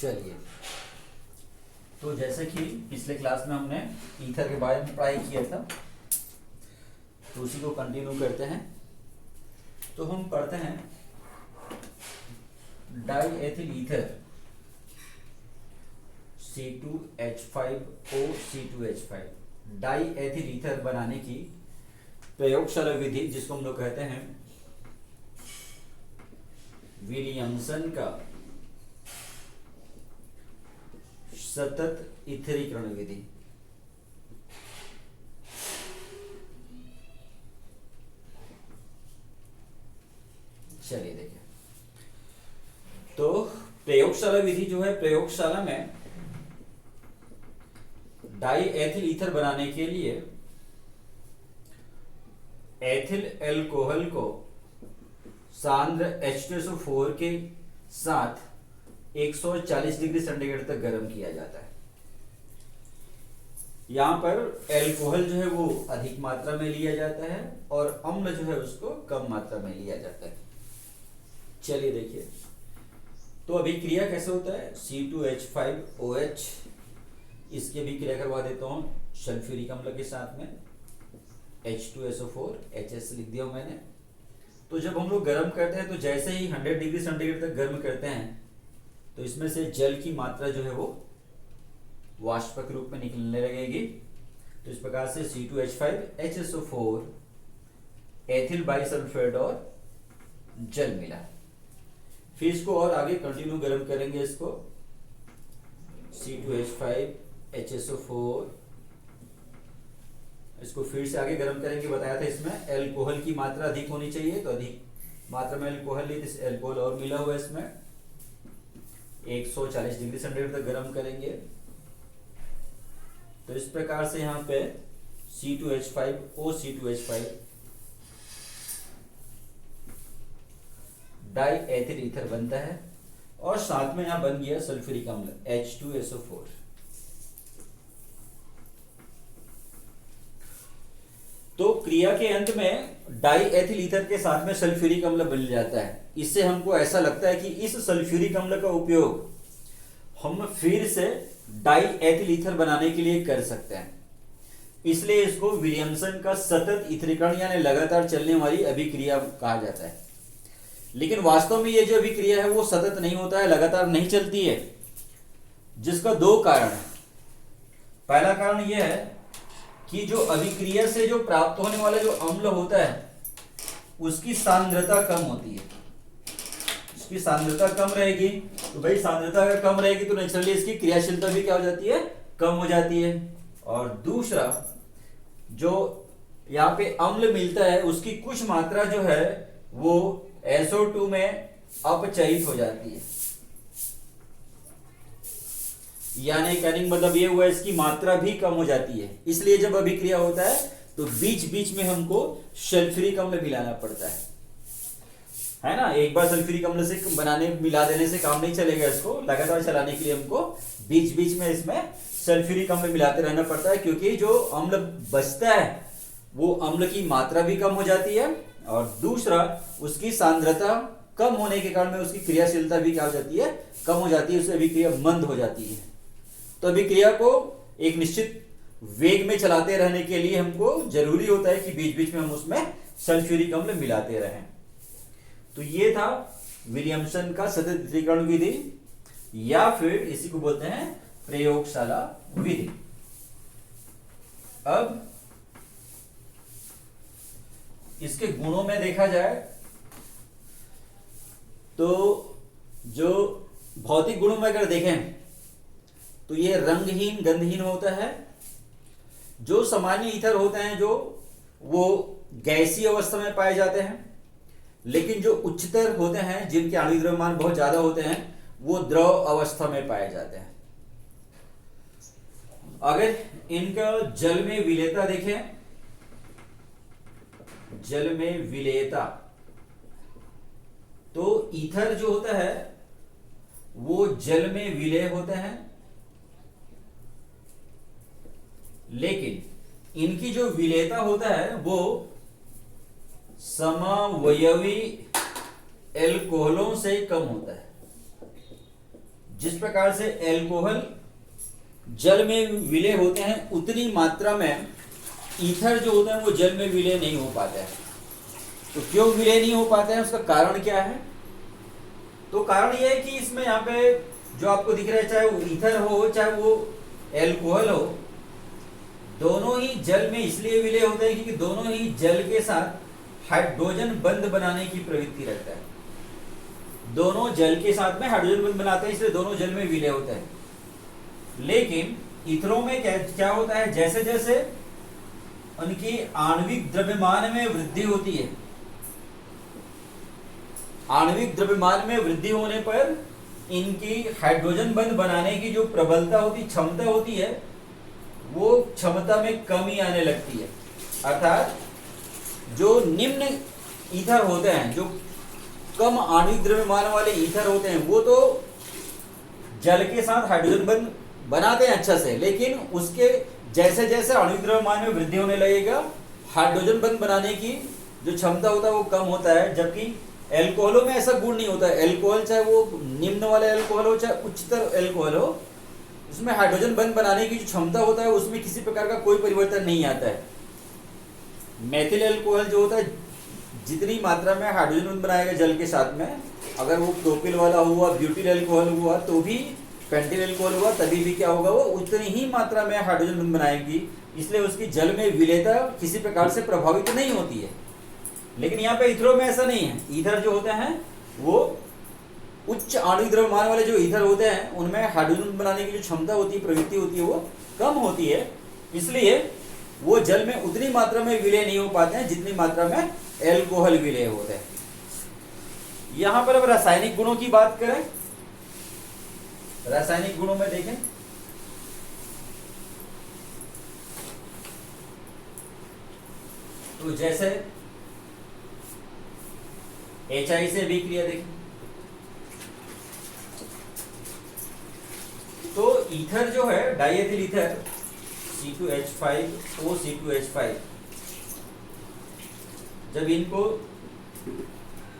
चलिए, तो जैसे कि पिछले क्लास में हमने ईथर के बारे में पढ़ाई किया था, तो उसी को कंटिन्यू करते हैं। तो हम पढ़ते हैं diethyl ether C2H5O C2H5 diethyl ether बनाने की प्रयोगशाला विधि, जिसको हम लोग कहते हैं विलियमसन का सतत इथरीकरण विधि। चलिए देखिए, तो प्रयोगशाला विधि जो है, प्रयोगशाला में डाईएथिल ईथर बनाने के लिए एथिल एल्कोहल को सांद्र H2SO4 के साथ 140 डिग्री सेंटीग्रेड तक गर्म किया जाता है। यहाँ पर एल्कोहल जो है वो अधिक मात्रा में लिया जाता है और अम्ल जो है उसको कम मात्रा में लिया जाता है। चलिए देखिए, तो अभिक्रिया कैसे होता है। C2H5OH, इसकी अभिक्रिया करवा देता हूँ सल्फ्यूरिक अम्ल के साथ में, H2SO4 HS लिख दिया मैंने। तो जब हम लोग गर्म करते हैं, तो जैसे ही 100 डिग्री सेंटीग्रेड तक गर्म करते हैं, तो इसमें से जल की मात्रा जो है वो वाष्प के रूप में निकलने लगेगी। तो इस प्रकार से C2H5HSO4 एथिल बाइसल्फेट और जल मिला। फिर इसको और आगे कंटिन्यू गर्म करेंगे, इसको C2H5HSO4, इसको फिर से आगे गर्म करेंगे। बताया था इसमें एल्कोहल की मात्रा अधिक होनी चाहिए, तो अधिक मात्रा में एल्कोहल ली, तो एल्कोहल और मिला हुआ है इसमें। 140 डिग्री सेंटीग्रेड तक गर्म करेंगे। तो इस प्रकार से यहाँ पे C2H5O C2H5 डाईएथिल ईथर बनता है और साथ में यहाँ बन गया सल्फ्यूरिक अम्ल H2SO4। तो क्रिया के अंत में डाईएथिल ईथर के साथ में सल्फ्यूरिक अम्ल बन जाता है। इससे हमको ऐसा लगता है कि इस सल्फ्यूरिक अम्ल का उपयोग हम फिर से डाईएथिल ईथर बनाने के लिए कर सकते हैं। इसलिए इसको विलियमसन का सतत इथरीकरण यानी लगातार चलने वाली अभिक्रिया कहा जाता है। लेकिन वास्तव में ये जो अभिक्रिया है वो सतत नहीं होता है, लगातार नहीं चलती है, जिसका दो कारण है। पहला कारण यह है कि जो अभिक्रिया से जो प्राप्त होने वाला जो अम्ल होता है उसकी सांद्रता कम होती है। इसकी सांद्रता कम रहेगी, तो भाई सांद्रता अगर कम रहेगी तो नेचुरली इसकी क्रियाशीलता भी क्या हो जाती है, कम हो जाती है। और दूसरा, जो यहाँ पे अम्ल मिलता है उसकी कुछ मात्रा जो है वो SO2 में अपचयित हो जाती है। यानी कहने का मतलब ये हुआ इसकी मात्रा भी कम हो जाती है। इसलिए जब अभिक्रिया होता है तो बीच बीच में हमको सल्फ्यूरिक अम्ल मिलाना पड़ता है ना। एक बार सल्फ्यूरिक अम्ल से मिला देने से काम नहीं चलेगा, इसको लगातार चलाने के लिए हमको बीच बीच में इसमें सल्फ्यूरिक अम्ल मिलाते रहना पड़ता है, क्योंकि जो अम्ल बचता है वो अम्ल की मात्रा भी कम हो जाती है और दूसरा उसकी सांद्रता कम होने के कारण में उसकी क्रियाशीलता भी क्या हो जाती है, कम हो जाती है, उससे अभिक्रिया मंद हो जाती है। तो अभिक्रिया को एक निश्चित वेग में चलाते रहने के लिए हमको जरूरी होता है कि बीच बीच में हम उसमें सल्फ्यूरिक अम्ल मिलाते रहें। तो ये था विलियमसन का सतत इथरीकरण विधि, या फिर इसी को बोलते हैं प्रयोगशाला विधि। अब इसके गुणों में देखा जाए तो जो भौतिक गुणों में अगर देखें तो ये रंगहीन गंधहीन होता है। जो सामान्य ईथर होते हैं जो वो गैसीय अवस्था में पाए जाते हैं, लेकिन जो उच्चतर होते हैं जिनके आणविक द्रव्यमान बहुत ज्यादा होते हैं वो द्रव अवस्था में पाए जाते हैं। अगर इनका जल में विलेयता देखें, जल में विलेयता, तो ईथर जो होता है वो जल में विलेय होते हैं, लेकिन इनकी जो विलेयता होता है वो समवयवी एल्कोहलों से कम होता है। जिस प्रकार से एल्कोहल जल में विलय होते हैं उतनी मात्रा में ईथर जो होता है वो जल में विलय नहीं हो पाता है। तो क्यों विलय नहीं हो पाता है, उसका कारण क्या है? तो कारण ये है कि इसमें यहाँ पे जो आपको दिख रहा है, चाहे वो ईथर हो चाहे वो एल्कोहल हो, दोनों ही जल में इसलिए विलय होते हैं क्योंकि दोनों ही जल के साथ हाइड्रोजन बंध बनाने की प्रवृत्ति रखता है। दोनों जल के साथ में हाइड्रोजन बंध बनाते हैं, इसलिए दोनों जल में विलय होता है। लेकिन ईथरों में क्या होता है, जैसे जैसे उनकी आणविक द्रव्यमान में वृद्धि होती है, आणविक द्रव्यमान में वृद्धि होने पर इनकी हाइड्रोजन बंध बनाने की जो प्रबलता होती, क्षमता होती है, वो क्षमता में कमी आने लगती है। अर्थात जो निम्न ईथर होते हैं, जो कम आणविक द्रव्यमान वाले ईथर होते हैं, वो तो जल के साथ हाइड्रोजन बंध बनाते हैं अच्छा से, लेकिन उसके जैसे जैसे आणविक द्रव्यमान में वृद्धि होने लगेगा, हाइड्रोजन बंध बनाने की जो क्षमता होता है वो कम होता है। जबकि एल्कोहलों में ऐसा गुण नहीं होता है। एल्कोहल चाहे वो निम्न वाला एल्कोहल हो चाहे उच्चतर एल्कोहल हो, उसमें हाइड्रोजन बंध बनाने की जो क्षमता होता है उसमें किसी प्रकार का कोई परिवर्तन नहीं आता है। मेथिल एल्कोहल जो होता है, जितनी मात्रा में हाइड्रोजन बंध बनाएगा जल के साथ में, अगर वो प्रोपिल वाला हुआ, ब्यूटिल एल्कोहल हुआ, तो भी पेंटिल एल्कोहल हुआ, तभी भी क्या होगा, वो उतनी ही मात्रा में हाइड्रोजन बंध बनाएगी, इसलिए उसकी जल में विलेयता किसी प्रकार से प्रभावित नहीं होती है। लेकिन यहाँ पे ईथरों में ऐसा नहीं है। ईथर जो होते हैं वो उच्च आणविक द्रव्यमान वाले जो ईथर होते हैं उनमें हाइड्रोजन बनाने की जो क्षमता होती है, प्रवृत्ति होती है, वो कम होती है, इसलिए वो जल में उतनी मात्रा में विलय नहीं हो पाते हैं जितनी मात्रा में एल्कोहल विलय होते हैं। यहां पर अब रासायनिक गुणों की बात करें, रासायनिक गुणों में देखें तो जैसे HI से अभिक्रिया देखें तो ईथर जो है, डाइएथिल ईथर C2H5O C2H5, जब इनको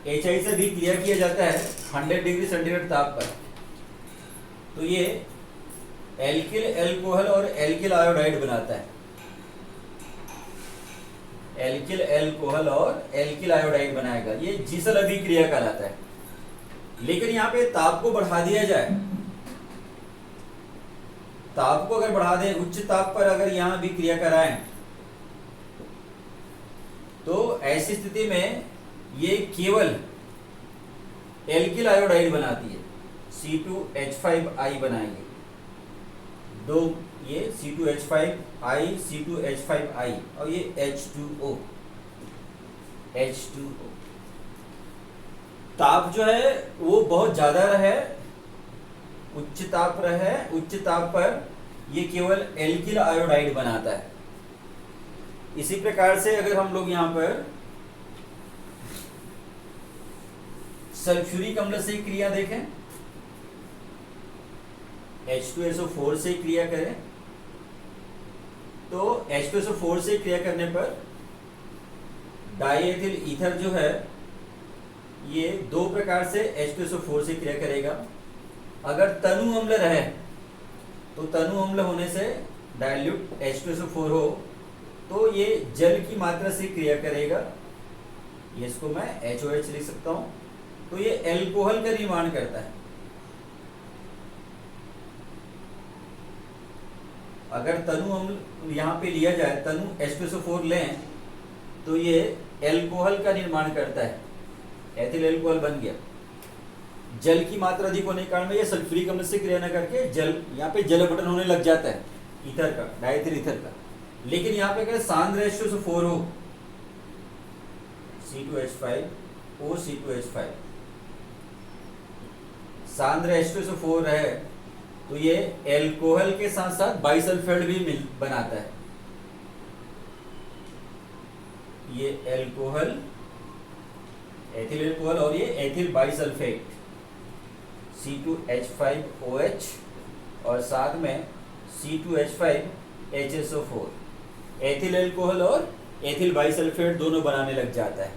HI से भी क्रिया किया जाता है 100 डिग्री सेंटीग्रेड ताप पर, तो ये एल्किल एल्कोहल और एल्किल आयोडाइड बनाता है। एल्किल एल्कोहल और एल्किल आयोडाइड बनाएगा, ये जीसल अभिक्रिया कहलाता है। लेकिन यहाँ पे ताप को बढ़ा दिया जाए, ताप को अगर बढ़ा दें, उच्च ताप पर अगर यहाँ भी क्रिया कराएं, तो ऐसी स्थिति में ये केवल एल्किल आयोडाइड बनाती है, C2H5I बनाएंगे। दो ये C2H5I C2H5I और ये H2O। ताप जो है वो बहुत ज्यादा रहे, उच्च ताप रहे, उच्च ताप पर ये केवल एल्किल आयोडाइड बनाता है। इसी प्रकार से अगर हम लोग यहाँ पर सल्फ्यूरिक अम्ल से क्रिया देखें, H2SO4 से क्रिया करें, तो H2SO4 से क्रिया करने पर डाइएथिल ईथर जो है ये दो प्रकार से H2SO4 से क्रिया करेगा। अगर तनु अम्ल रहे तो तनु अम्ल होने से डाइल्यूट H2SO4 हो तो ये जल की मात्रा से क्रिया करेगा, ये इसको मैं HOH लिख सकता हूं, तो ये एल्कोहल का निर्माण करता है। अगर तनु अम्ल यहाँ पे लिया जाए, तनु H2SO4 लें तो ये एल्कोहल का निर्माण करता है, एथिल एल्कोहल बन गया। जल की मात्रा अधिक होने के कारण ये सल्फ्यूरिक अम्ल से क्रिया न करके जल, यहाँ पे जल अपघटन होने लग जाता है ईथर का, डाइएथिल ईथर का। लेकिन यहाँ पे अगर सांद्र H2SO4 हो, C2H5O C2H5, सांद्र H2SO4 है तो ये एल्कोहल के साथ साथ बाइसल्फेट भी बनाता है। ये एल्कोहल, एथिल एल्कोहल और ये एथिल बाइसल्फेट C2H5OH और साथ में C2H5HSO4, एथिल एल्कोहल और एथिल बाइसल्फेट दोनों बनाने लग जाता है।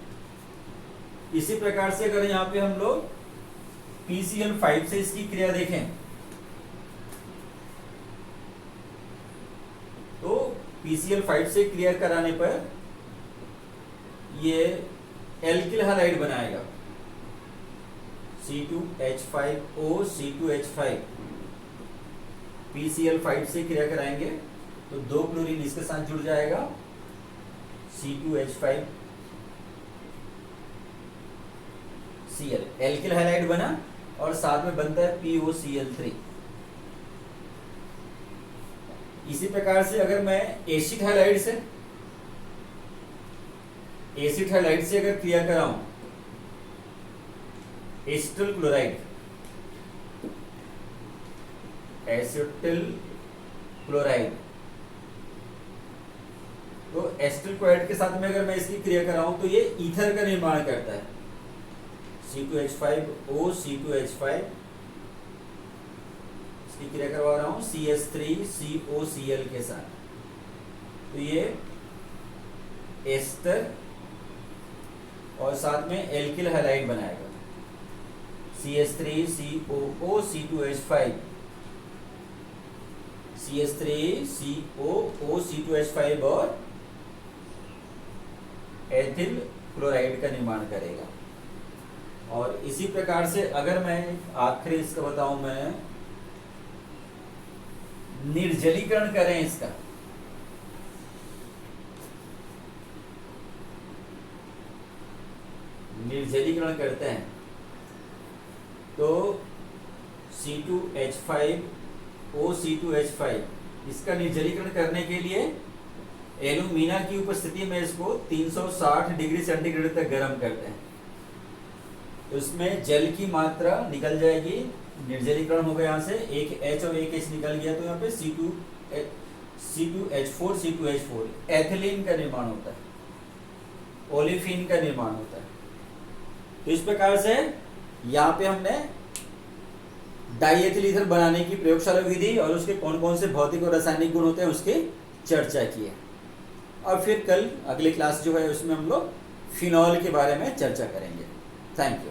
इसी प्रकार से अगर यहाँ पे हम लोग PCl5 से इसकी क्रिया देखें PCl5 से क्रिया कराने पर ये एल्किल हैलाइड बनाएगा, C2H5O C2H5। PCl5 से क्रिया कराएंगे तो 2 क्लोरीन इसके साथ जुड़ जाएगा, C2H5Cl, एल्किल हैलाइड बना और साथ में बनता है POCl3। इसी प्रकार से अगर मैं एसिड हैलाइड से अगर क्रिया कराऊं, एसिटल क्लोराइड, तो एसिटल क्लोराइड के साथ में अगर मैं इसकी क्रिया कराऊं तो ये ईथर का निर्माण करता है, C2H5O C2H5, इसकी क्रिया करवा रहा हूं CH3COCl के साथ, तो ये एस्टर और साथ में एल्किल हैलाइड बनाएगा, CH3COO C2H5, CH3COO C2H5 और एथिल क्लोराइड का निर्माण करेगा। और इसी प्रकार से अगर मैं आखिरी इसका बताऊं, मैं निर्जलीकरण करें इसका, निर्जलीकरण करते हैं तो C2H5O C2H5 इसका निर्जलीकरण करने के लिए एल्यूमिना की उपस्थिति में इसको 360 डिग्री सेंटीग्रेड तक गर्म करते हैं, तो इसमें जल की मात्रा निकल जाएगी, निर्जलीकरण होगा, यहाँ से एक H और एक H निकल गया, तो यहाँ पे C2H4 C2H4 एथिलीन का निर्माण होता है, ओलिफिन का निर्माण होता है। तो इस प्रकार से यहाँ पे हमने डाईएथिल ईथर बनाने की प्रयोगशाला विधि और उसके कौन कौन से भौतिक और रासायनिक गुण होते हैं उसकी चर्चा की है। और फिर कल अगली क्लास जो है उसमें हम लोग फिनॉल के बारे में चर्चा करेंगे। Thank you.